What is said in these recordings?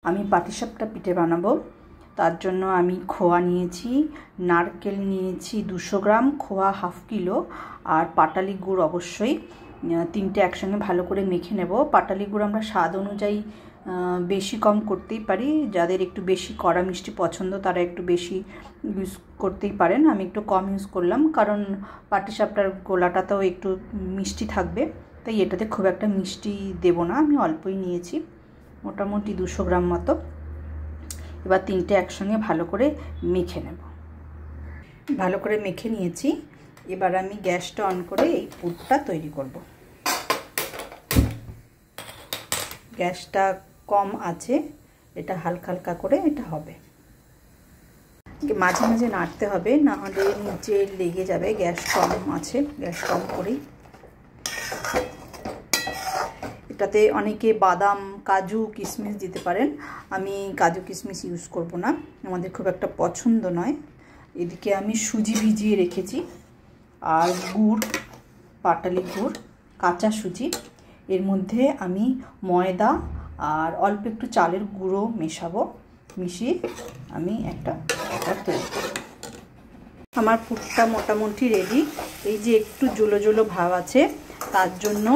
আমি পাটিসাপটা পিঠে বানাবো। তার জন্য আমি খোয়া নিয়েছি, নারকেল নিয়েছি 200 গ্রাম, খোয়া হাফ কিলো, আর পাটালি গুড় অবশ্যই তিনটে একসঙ্গে ভালো করে মেখে নেব। পাটালি গুড় আমরা স্বাদ অনুযায়ী বেশি কম করতেই পারি, যাদের একটু বেশি কড়া মিষ্টি পছন্দ তারা একটু বেশি ইউজ করতেই পারেন। আমি একটু কম ইউজ করলাম, কারণ পাটিসাপটার গোলাটাতেও একটু মিষ্টি থাকবে, তাই এটাতে খুব একটা মিষ্টি দেব না, আমি অল্পই নিয়েছি, মোটামুটি 200 গ্রাম মতো। এবার তিনটে একসঙ্গে ভালো করে মেখে নেব। ভালো করে মেখে নিয়েছি, এবার আমি গ্যাসটা অন করে এই পুরটা তৈরি করব। গ্যাসটা কম আছে, এটা হালকা হালকা করে এটা হবে, মাঝে মাঝে নাড়তে হবে, না হলে নিচে লেগে যাবে। গ্যাস কম আছে, গ্যাস কম করেই। এটাতে অনেকে বাদাম, কাজু, কিশমিশ দিতে পারেন, আমি কাজু কিশমিশ ইউজ করব না, আমাদের খুব একটা পছন্দ নয়। এদিকে আমি সুজি ভিজিয়ে রেখেছি, আর গুড়, পাটালি গুড়, কাঁচা সুজি, এর মধ্যে আমি ময়দা আর অল্প একটু চালের গুঁড়ো মেশাবো, মিশিয়ে আমি একটা তৈরি করব। আমার পুরটা মোটামুটি রেডি। এই যে একটু জলো জলো ভাব আছে, তার জন্য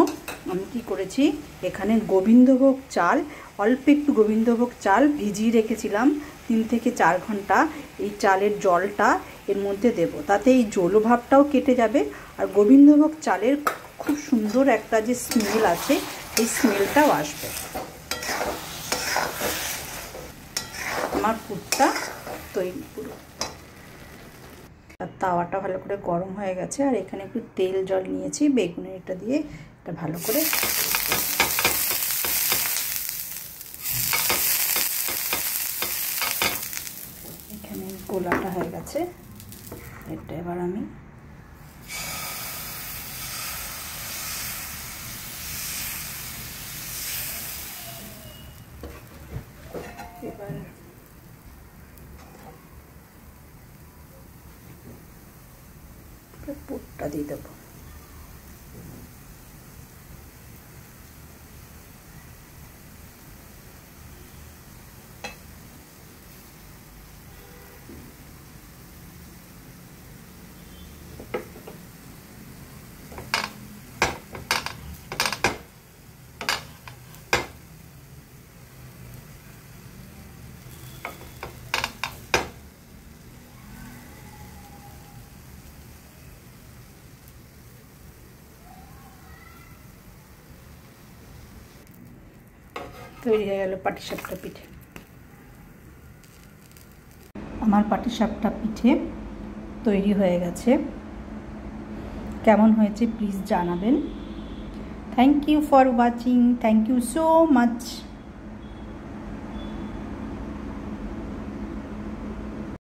আমি কি করেছি, এখানে গোবিন্দভোগ চাল, অল্প একটু গোবিন্দভোগ চাল ভিজিয়ে রেখেছিলাম 3 থেকে 4 ঘন্টা। এই চালের জলটা এর মধ্যে দেব, তাতে এই জলো ভাবটাও কেটে যাবে, আর গোবিন্দভোগ চালের খুব সুন্দর একটা যে স্মেল আছে, এই স্মেলটাও আসবে। আমার পুরটা তৈরি পুরো। আর তাওয়াটা ভালো করে গরম হয়ে গেছে, আর এখানে একটু তেল জল নিয়েছি বেগুনের এটা দিয়ে, এটা ভালো করে এখানে গোলাটা হয়ে গেছে। এটা এবার আমি পুরটা দিয়ে দেবো। তৈরি হয়ে গেল পাটিসাপটা পিঠে। আমার পাটিসাপটা পিঠে তৈরি হয়ে গেছে, কেমন হয়েছে প্লিজ জানাবেন। Thank you for watching, thank you so much.